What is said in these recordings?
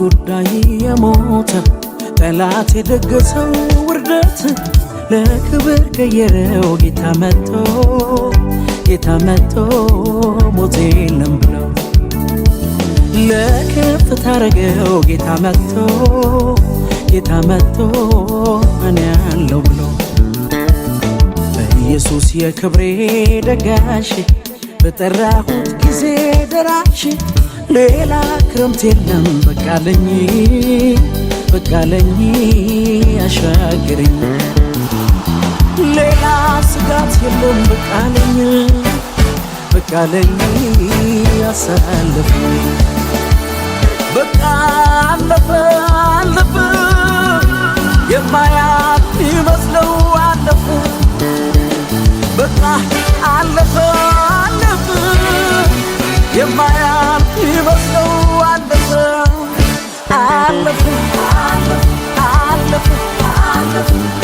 ጉዳይ የሞተ ጠላት የደገሰው ውርደት ለክብር ቀየረው ጌታ መጥቶ ሞት የለም ብለው ለከፍታ አረገው ጌታ መጥቶ እኔ ያለው ብሎ በኢየሱስ የክብሬ ደጋሽ በጠራሁት ጊዜ ደራሽ ሌላ ክረምት የለም በቃለኝ አሻገረኝ ሌላ ስጋት የለም በቃለኝ አሳለፈኝ በቃ አለፈ የማያልፍ ይመስለው አለፈ በቃ አለፈ የማያልፍ ይመስለው አለፈ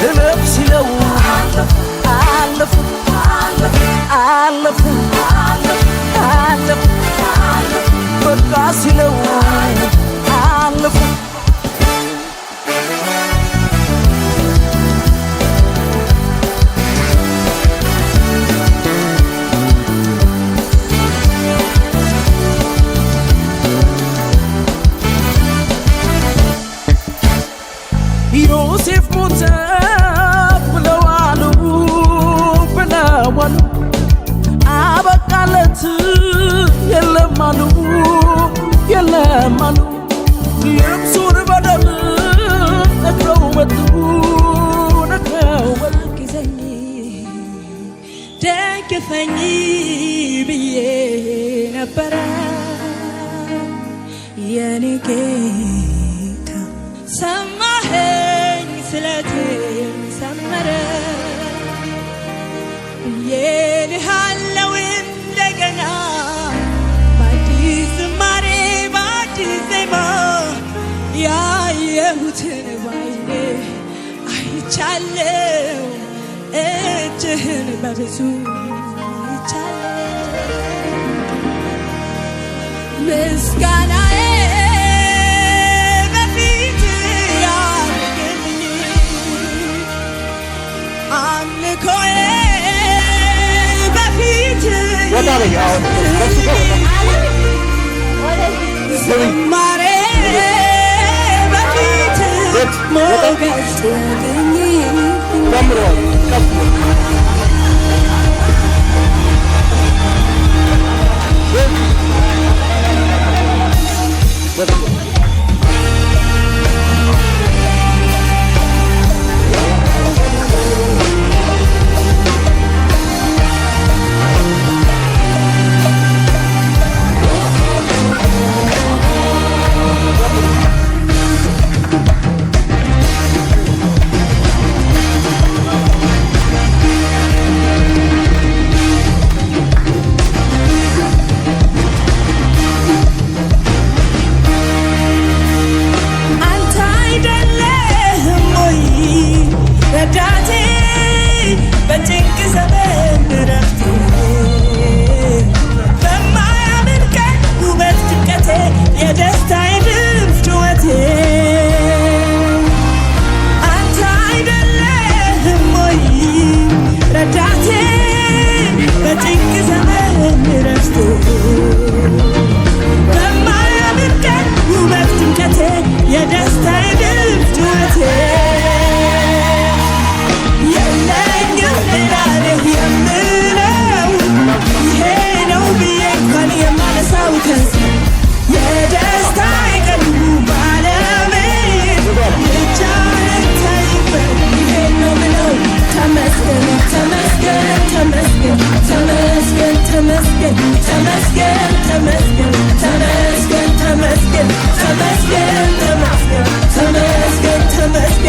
እለፍ ሲለው አለፈ በቃ ሲለው አለፈ ዮሴፍ ሞተ ብለዋሉ አበቃለት የለም አሉ ልብሱን በደም ነክረው መጡ አግዘኝ ደግፈኝ ብዬ ነበረ የኔ ጌታ ሰማኸኝ ስለቴም ሰመረ የልሃለው እንደገና በአዲስ ዝማሬ በአዲስ ዜማ ያየሁትን ባይኔ አይቻለው እጅህን በብዙ አይቻለው ምስጋናዬ በፊት ያርግልኝ አምልኮዬ ዝማሬ በፊት ሞገስ ያገኝ ተመስገን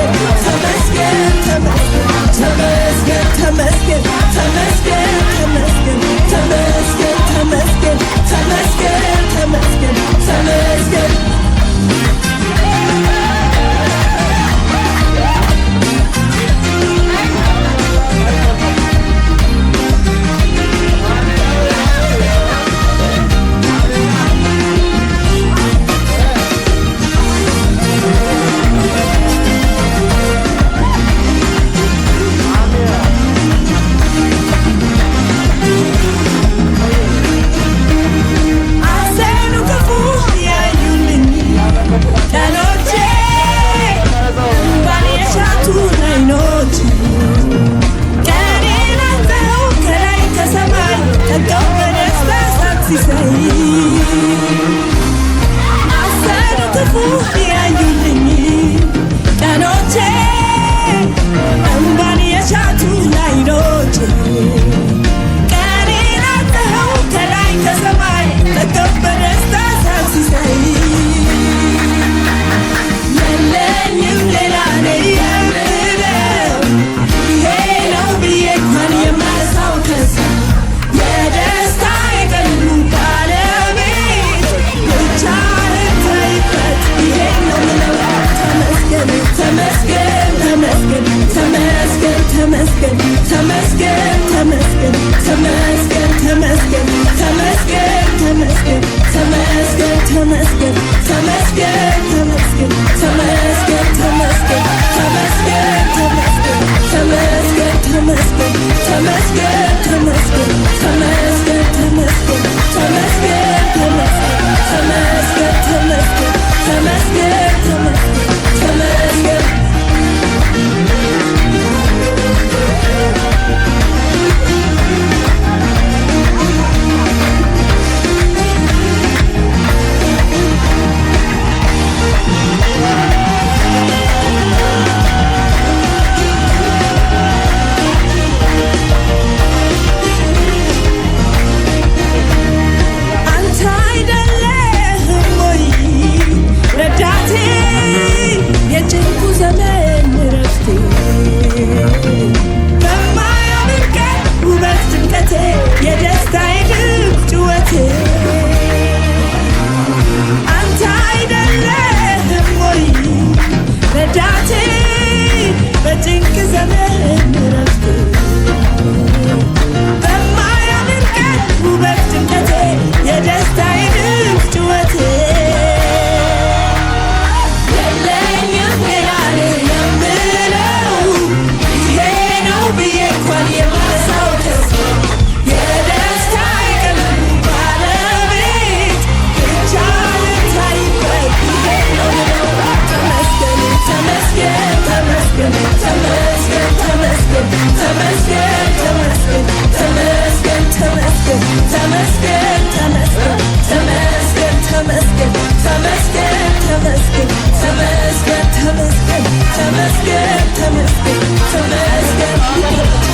ተመስገን ተመስገን ተመስገን ተመስገን ተመስገን ተመስገን ተመስገን ተመስገን ተመስገን ተመስገን ተመስገን ተመስገን ተመስገን ተመስገን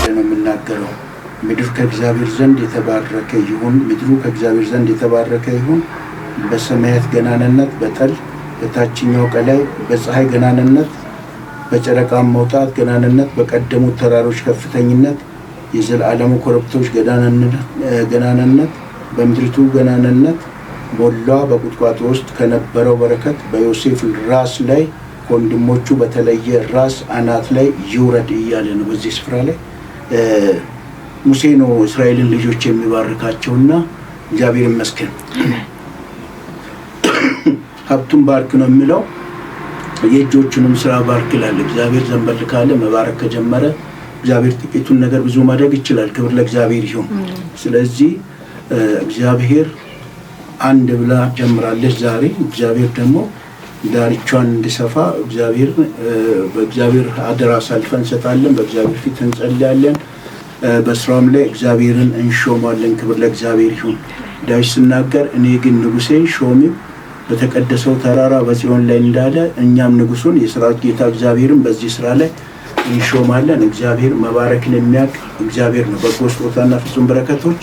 ነው የምናገረው። ምድር ከእግዚአብሔር ዘንድ የተባረከ ይሁን። ምድሩ ከእግዚአብሔር ዘንድ የተባረከ ይሁን። በሰማያት ገናንነት በጠል በታችኛው ቀላይ በፀሐይ ገናንነት በጨረቃም መውጣት ገናንነት በቀደሙት ተራሮች ከፍተኝነት የዘላለሙ ኮረብቶች ገናንነት በምድሪቱ ገናንነት ሞላ በቁጥቋጦ ውስጥ ከነበረው በረከት በዮሴፍ ራስ ላይ ከወንድሞቹ በተለየ ራስ አናት ላይ ይውረድ እያለ ነው። በዚህ ስፍራ ላይ ሙሴ ነው እስራኤልን ልጆች የሚባርካቸውና እግዚአብሔር ይመስገን ሀብቱን ባርክ ነው የሚለው። የእጆቹንም ስራ ባርክ ይላል። እግዚአብሔር ዘንበል ካለ መባረክ ከጀመረ እግዚአብሔር ጥቂቱን ነገር ብዙ ማድረግ ይችላል። ክብር ለእግዚአብሔር ይሁን። ስለዚህ እግዚአብሔር አንድ ብላ ጀምራለች ዛሬ። እግዚአብሔር ደግሞ ዳርቻን እንዲሰፋ በእግዚአብሔር አደራ አሳልፈን እንሰጣለን። በእግዚአብሔር ፊት እንጸልያለን። በስራም ላይ እግዚአብሔርን እንሾማለን። ክብር ለእግዚአብሔር ይሁን። ዳዊት ሲናገር እኔ ግን ንጉሴን ሾሚው በተቀደሰው ተራራ በጽዮን ላይ እንዳለ እኛም ንጉሱን የሥራዊት ጌታ እግዚአብሔርን በዚህ ስራ ላይ እንሾማለን። እግዚአብሔር መባረክን የሚያውቅ እግዚአብሔር ነው። በጎ ስጦታና ፍጹም በረከቶች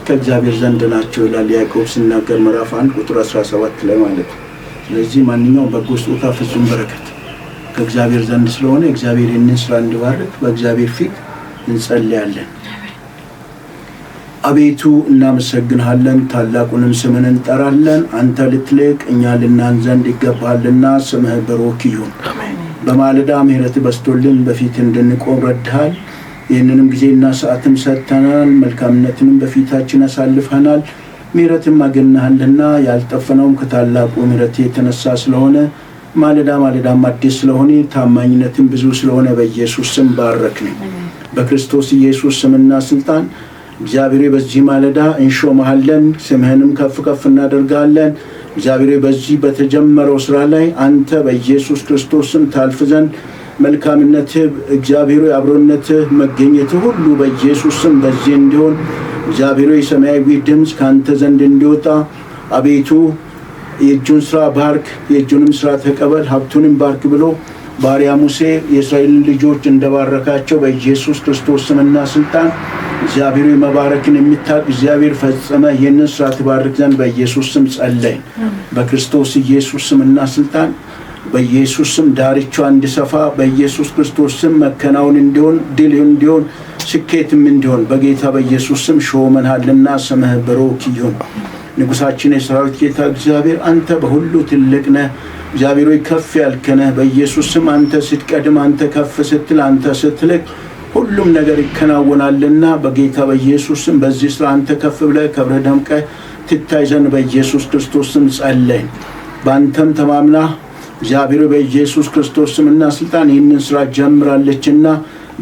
ከእግዚአብሔር ዘንድ ናቸው ይላል ያዕቆብ ሲናገር ምዕራፍ 1 ቁጥር 17 ላይ ማለት ነው። ስለዚህ ማንኛውም በጎ ስጦታ ፍጹም በረከት ከእግዚአብሔር ዘንድ ስለሆነ እግዚአብሔር ይህንን ስራ እንዲባርክ በእግዚአብሔር ፊት እንጸልያለን። አቤቱ እናመሰግንሃለን፣ ታላቁንም ስምን እንጠራለን። አንተ ልትልቅ እኛ ልናንስ ዘንድ ይገባሃልና ስምህ ብሩክ ይሁን። በማለዳ ምሕረት በስቶልን በፊት እንድንቆም ረድሃል። ይህንንም ጊዜና ሰዓትም ሰጥተናል። መልካምነትንም በፊታችን አሳልፈናል። ምሕረትም አገኘሃልና ያልጠፈነውም ከታላቁ ምሕረት የተነሳ ስለሆነ ማለዳም አዲስ ስለሆነ ታማኝነትም ብዙ ስለሆነ በኢየሱስ ስም ባረክን። በክርስቶስ ኢየሱስ ስምና ስልጣን እግዚአብሔር በዚህ ማለዳ እንሾምሃለን። ስምህንም ከፍ እናደርጋለን። እግዚአብሔር በዚህ በተጀመረው ስራ ላይ አንተ በኢየሱስ ክርስቶስ ስም ታልፍ ዘንድ መልካምነትህ እግዚአብሔር አብሮነትህ መገኘትህ ሁሉ በኢየሱስ ስም በዚህ እንዲሆን እግዚአብሔር የሰማያዊ ድምጽ ካንተ ዘንድ እንዲወጣ አቤቱ የእጁን ስራ ባርክ፣ የእጁንም ስራ ተቀበል፣ ሀብቱንም ባርክ ብሎ ባሪያ ሙሴ የእስራኤልን ልጆች እንደባረካቸው በኢየሱስ ክርስቶስ ስምና ስልጣን እግዚአብሔር መባረክን የሚታቅ እግዚአብሔር ፈጸመ ይህንን ስራ ትባርክ ዘንድ በኢየሱስ ስም ጸለይን። በክርስቶስ ኢየሱስ ስምና ስልጣን በኢየሱስ ስም ዳርቻው እንዲሰፋ በኢየሱስ ክርስቶስ ስም መከናወን እንዲሆን ድል እንዲሆን ስኬትም እንዲሆን በጌታ በኢየሱስ ስም ሾመንሃልና ስምህ ብሩክ ይሁን። ንጉሳችን የሠራዊት ጌታ እግዚአብሔር አንተ በሁሉ ትልቅ ነህ። እግዚአብሔር ሆይ ከፍ ያልክ ነህ። በኢየሱስ ስም አንተ ስትቀድም፣ አንተ ከፍ ስትል፣ አንተ ስትልቅ ሁሉም ነገር ይከናወናልና በጌታ በኢየሱስ ስም በዚህ ስራ አንተ ከፍ ብለህ ከብረህ ደምቀህ ትታይ ዘንድ በኢየሱስ ክርስቶስ ስም ጸለይን። በአንተም ተማምና እግዚአብሔር በኢየሱስ ክርስቶስ ስምና ስልጣን ይህንን ስራ ጀምራለችና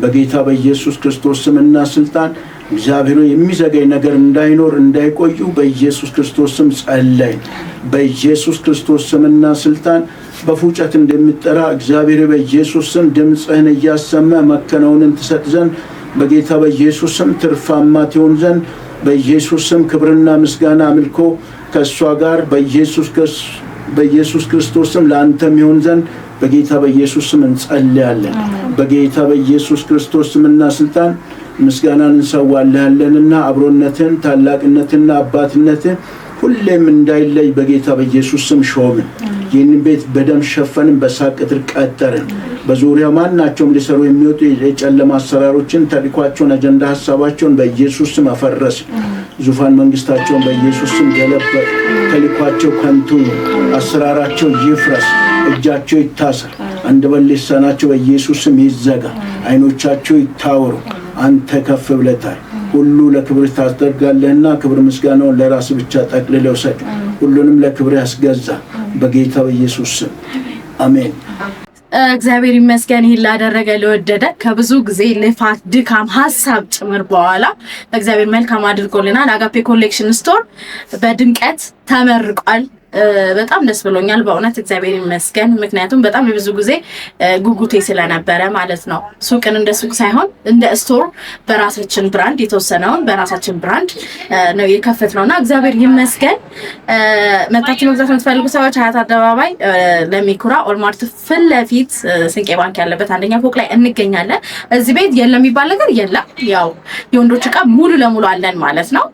በጌታ በኢየሱስ ክርስቶስ ስምና ስልጣን እግዚአብሔር የሚዘገይ ነገር እንዳይኖር እንዳይቆዩ በኢየሱስ ክርስቶስ ስም ጸለይን። በኢየሱስ ክርስቶስ ስምና ስልጣን በፉጨት እንደምትጠራ እግዚአብሔር በኢየሱስ ስም ድምጽህን እያሰማ መከናወንን ትሰጥ ዘንድ በጌታ በኢየሱስ ስም ትርፋማ ትሆን ዘንድ በኢየሱስ ስም ክብርና ምስጋና አምልኮ ከእሷ ጋር በኢየሱስ ክርስቶስ ስም ለአንተም ይሆን ዘንድ በጌታ በኢየሱስ ስም እንጸልያለን። በጌታ በኢየሱስ ክርስቶስ ስምና ስልጣን ምስጋናን እንሰዋልሃለንና አብሮነትን ታላቅነትና አባትነትን ሁሌም እንዳይለይ በጌታ በኢየሱስ ስም ሾምን። ይህንን ቤት በደም ሸፈንን፣ በሳቅ ቅጥር ቀጠርን። በዙሪያው ማናቸውም ሊሰሩ የሚወጡ የጨለማ አሰራሮችን ተልኳቸውን፣ አጀንዳ ሀሳባቸውን በኢየሱስ ስም አፈረስን። ዙፋን መንግስታቸውን በኢየሱስ ስም ገለበጥ። ተልኳቸው ከንቱ፣ አሰራራቸው ይፍረስ፣ እጃቸው ይታሰር፣ አንደበት ሊሳናቸው በኢየሱስ ስም ይዘጋ፣ አይኖቻቸው ይታወሩ። አንተ ከፍ ብለታል። ሁሉ ለክብር ታስደርጋለህና ክብር ምስጋናውን ለራስ ብቻ ጠቅልለው ሰጥ። ሁሉንም ለክብር ያስገዛ በጌታ በኢየሱስ ስም አሜን። እግዚአብሔር ይመስገን ይህን ላደረገ ለወደደ ከብዙ ጊዜ ልፋት ድካም ሐሳብ ጭምር በኋላ እግዚአብሔር መልካም አድርጎልናል። አጋፔ ኮሌክሽን ስቶር በድምቀት ተመርቋል። በጣም ደስ ብሎኛል በእውነት እግዚአብሔር ይመስገን። ምክንያቱም በጣም ብዙ ጊዜ ጉጉቴ ስለነበረ ማለት ነው ሱቅን እንደ ሱቅ ሳይሆን እንደ ስቶር በራሳችን ብራንድ የተወሰነውን በራሳችን ብራንድ ነው የከፈትነውና እግዚአብሔር ይመስገን። መታችሁ መግዛት የምትፈልጉ ሰዎች ሀያት አደባባይ ለሚኩራ ኦልማርት ፊት ለፊት ስንቄ ባንክ ያለበት አንደኛ ፎቅ ላይ እንገኛለን። እዚህ ቤት የለም የሚባል ነገር የለም። ያው የወንዶች ዕቃ ሙሉ ለሙሉ አለን ማለት ነው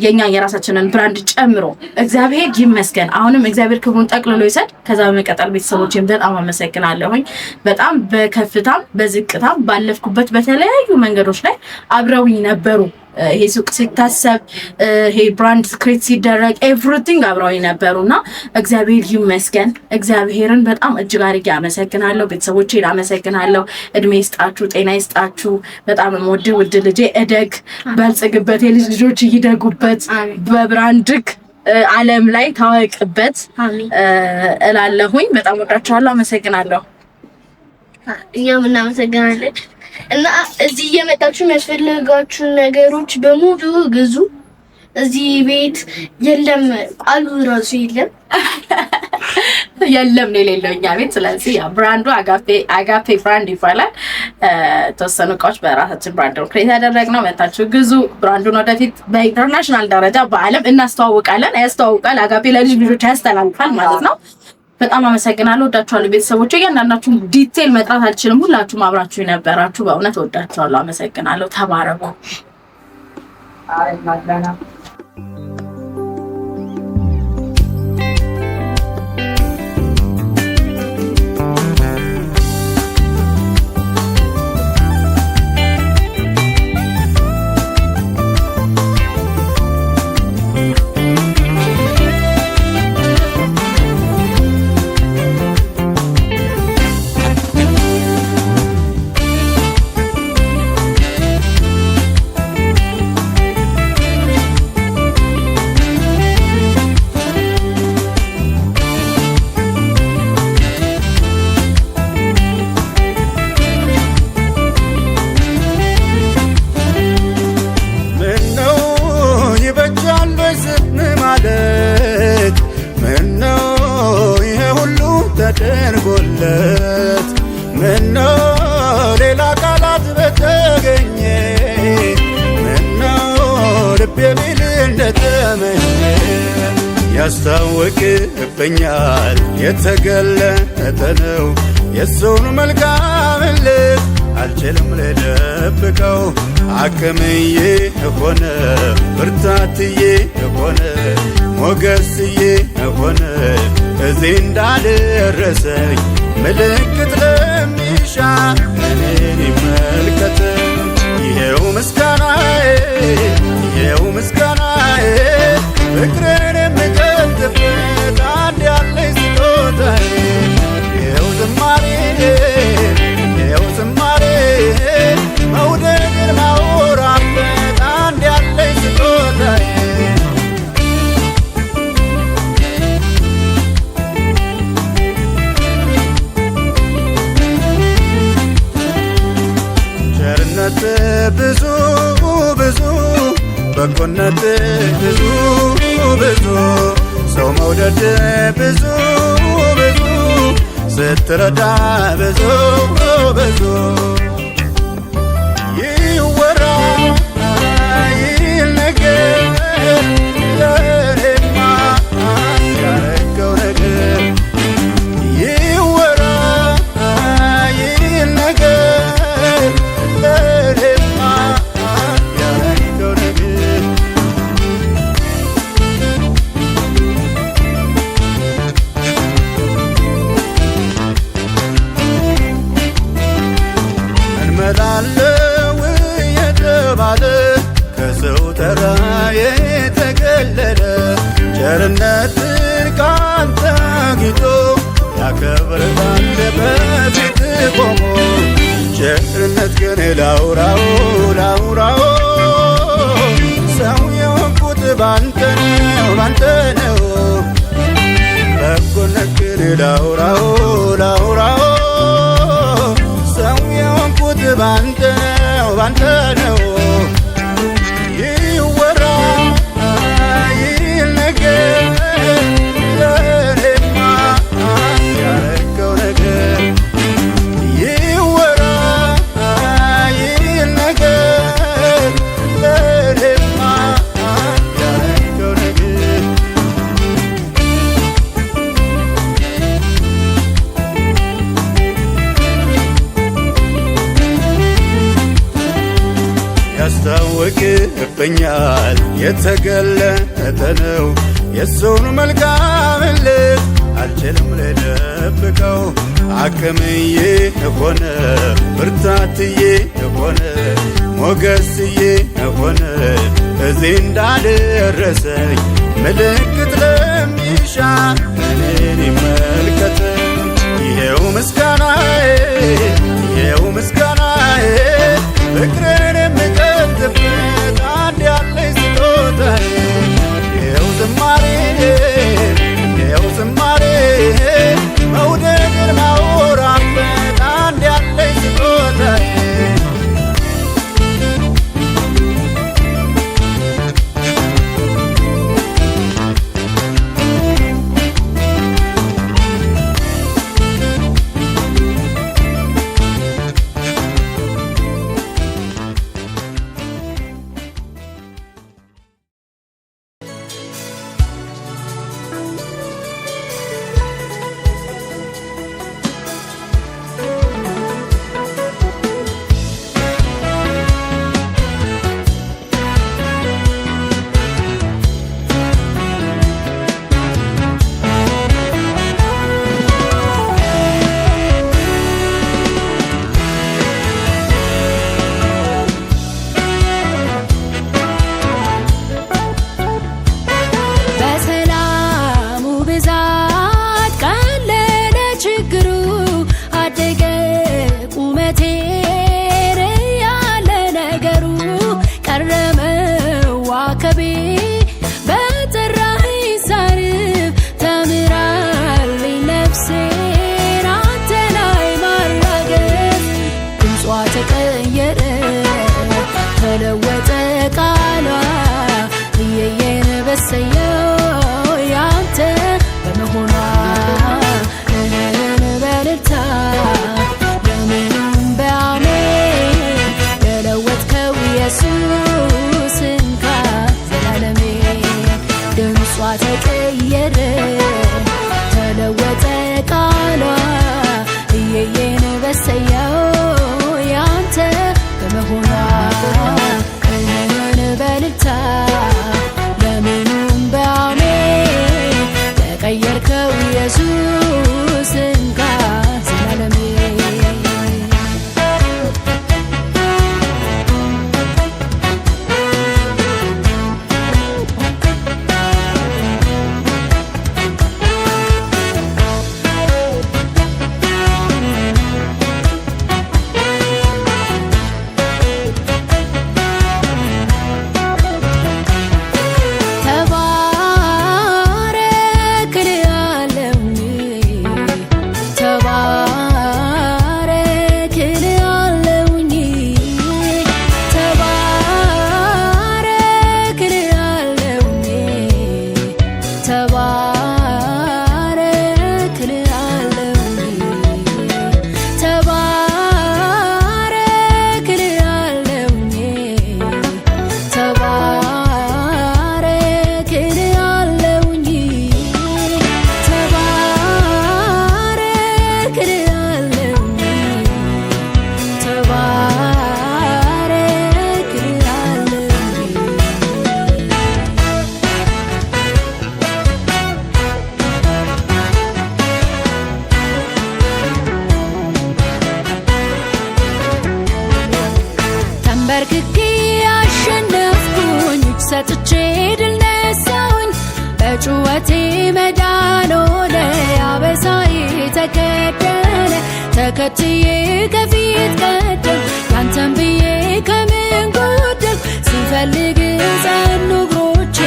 የኛ የራሳችንን ብራንድ ጨምሮ እግዚአብሔር ይመስገን። አሁንም እግዚአብሔር ክብሩን ጠቅልሎ ይሰድ። ከዛ በመቀጠል ቤተሰቦቼም በጣም አመሰግናለሁኝ። በጣም በከፍታም በዝቅታም ባለፍኩበት በተለያዩ መንገዶች ላይ አብረውኝ ነበሩ። ይሄ ሱቅ ሲታሰብ ይሄ ብራንድ ክሬት ሲደረግ ኤቭሪቲንግ አብረውኝ ነበሩና እግዚአብሔር ይመስገን። እግዚአብሔርን በጣም እጅግ አድርጌ አመሰግናለሁ። ቤተሰቦቼን አመሰግናለሁ። እድሜ ይስጣችሁ፣ ጤና ይስጣችሁ። በጣም የምወድ ውድ ልጄ እደግ፣ በልጽግበት፣ የልጅ ልጆች ይደጉበት፣ በብራንድክ ዓለም ላይ ታወቅበት እላለሁኝ። በጣም ወዳችኋለሁ። አመሰግናለሁ። እኛም እናመሰግናለን። እና እዚህ እየመጣችሁ የሚያስፈልጋችሁ ነገሮች በሙሉ ግዙ። እዚህ ቤት የለም ቃሉ ራሱ የለም ነው የሌለው እኛ ቤት። ስለዚህ ብራንዱ አጋፔ ብራንድ ይባላል። ተወሰኑ እቃዎች በራሳችን ብራንድ ነው ክሬት ያደረግነው። መታችሁ ግዙ። ብራንዱን ወደፊት በኢንተርናሽናል ደረጃ በዓለም እናስተዋውቃለን። ያስተዋውቃል። አጋፔ ለልጅ ልጆች ያስተላልፋል ማለት ነው። በጣም አመሰግናለሁ። ወዳችኋለሁ ቤተሰቦቼ። እያንዳንዳችሁን ዲቴል መጥራት አልችልም። ሁላችሁም አብራችሁ የነበራችሁ በእውነት ወዳችኋለሁ። አመሰግናለሁ። ተባረኩ። ተደርጎለት ምነው ሌላ ቃላት በተገኘ ምነው ልቤ ቢል እንደተመኘ ያስታውቅብኛል የተገለጠ ነው የሰውን መልካምነት አልችልም ልደብቀው አቅምዬ ሆነ ብርታትዬ ሆነ ሞገስዬ ሆነ እዚህ እንዳልደረሰኝ ምልክት ለሚሻ እኔን ይመልከት። ይሄው ምስጋናዬ ፍቅርን የምገልጥበት አንድ ያለኝ ስጦታዬ ይሄው ዝማሬ መውደድን ማወራበት አንድ ያለኝ ስጦታዬ ቸርነት ብዙ በጎነት ብዙ ሰው መውደድ ብዙ ስትረዳ ብዙ ይወራ ይነገር ለኔማ ያረገው ነገር ይወራ ይነገር ለኔማ ያረገው ነገር እንመላለው የተባለ ከሰው ተራ የተገለለ ቸርነትን ካንተ አግኝቶ ያከብርሃል በፊት ቆሞ ቸርነት ግን ላውራው ሰው የሆንኩት ባንተ ነው በጎነት ግን ላውራው ሰው የሆንኩት ባንተ ነው ይወራ ይነገር ያስታውቅብኛል የተገለጠ ነው የሱን መልካምነት አልችልም ልደብቀው አቅምዬ ሆነ ብርታትዬ ሆነ ሞገስዬ ሆነ እዚህ እንዳደረሰኝ ምልክት ለሚሻ እኔን ይመልከት ይሄው ምስጋናዬ ፍቅርን የምገልጥበት አንድ ያለኝ ስጦታዬ ይሄው ዝማሬ መውደድን ማወራበት አንድ ያለኝ ስጦታዬ በርክኬ አሸነፍኩኝ ሰጥቼ ድል ነሳሁኝ በጩኸቴ መዳን ሆነ አበሳዬ ተከደነ ተከትዬ ከፊት ቀደም ያንተን ብዬ ከምን ጎደል ስፈልግ ጸኑ እግሮቼ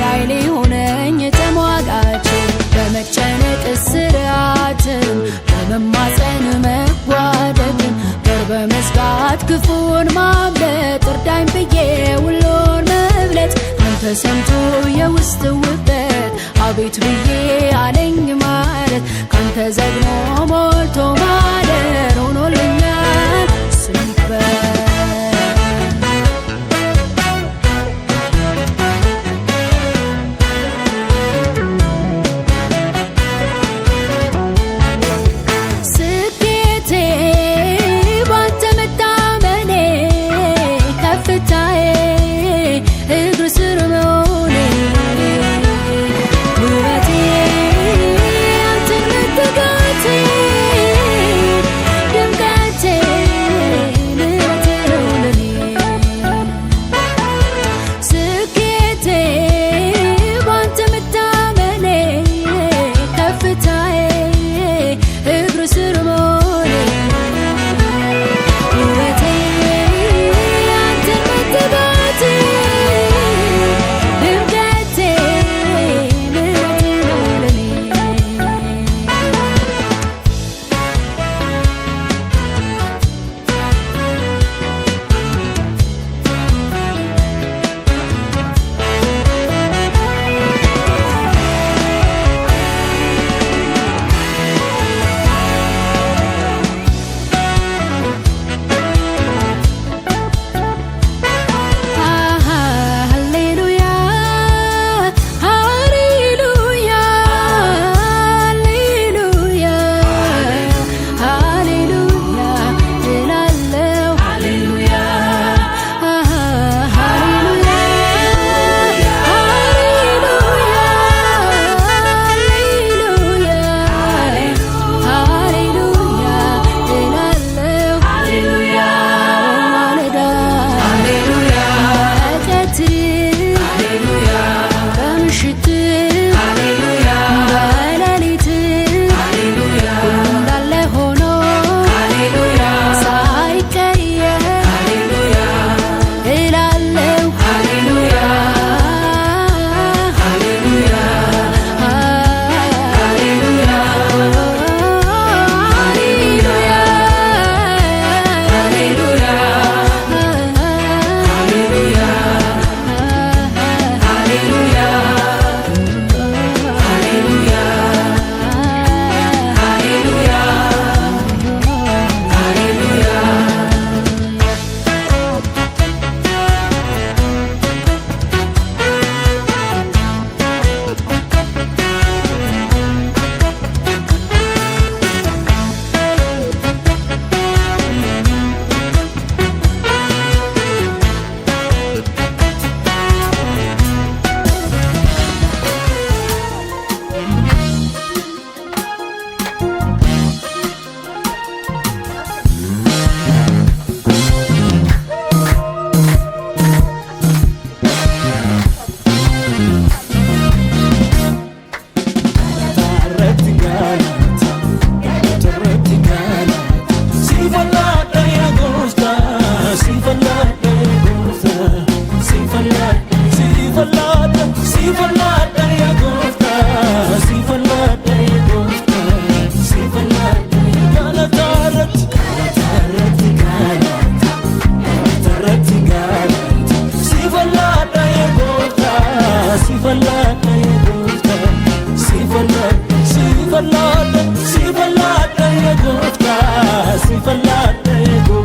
ኃይሌ ሆነኝ ተሟጋቼ በመጨነቅ ስርዓትን በመማፀን መጓደድን በር በመዝጋት ክፉን ማምለጥ እርዳኝ ብዬ ውሎን መብለጥ አንተ ሰምቶ የውስጥ ውበት አቤት ብዬ አለኝ ማለት ካንተ ዘግኖ ሞልቶ ማደር ሆኖልኛል ስንክበር ስኬቴ ባንተ መታመኔ ከፍታዬ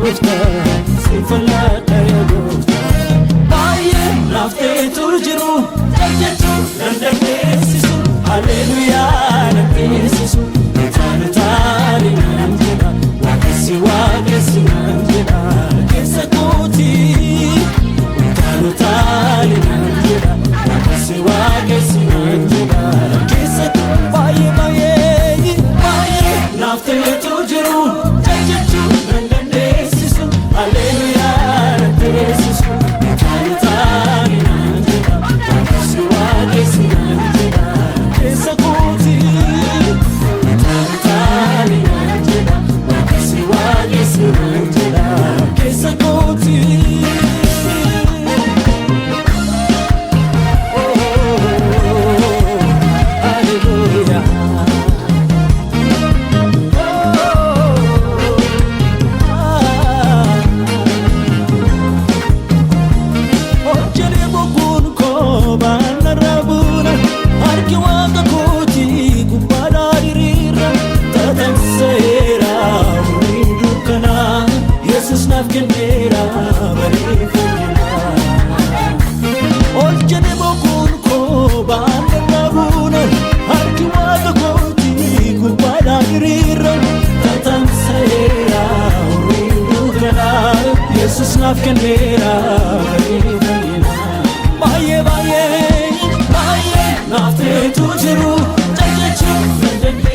gofta sifalata ya gofta baye lafte tujiru jajetu dandamesisu hallelujah namesisu tanu tani namjena wakasi wakasi namjena kesa koti tanu tani namjena wakasi wakasi namjena kesa baye baye baye lafte tujiru jajetu dandamesisu hallelujah namesisu tanu tani namjena wakasi wakasi namjena kesa koti tanu tani namjena wakasi wakasi namjena kesa koti Jesus nafken mera baye baye baye nafte tujiru jajechu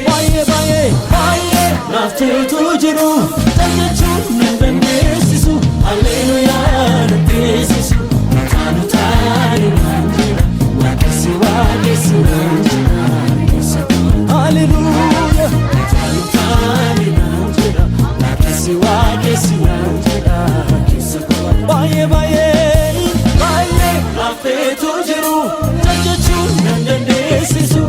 baye baye baye nafte tujiru jajechu nendene sisu hallelujah nendesisu tanu tani namjena wakasi wakasi namjena hallelujah tanu tani namjena wakasi wakasi namjena baye baye baye lafte tujiru jajechu nendesisu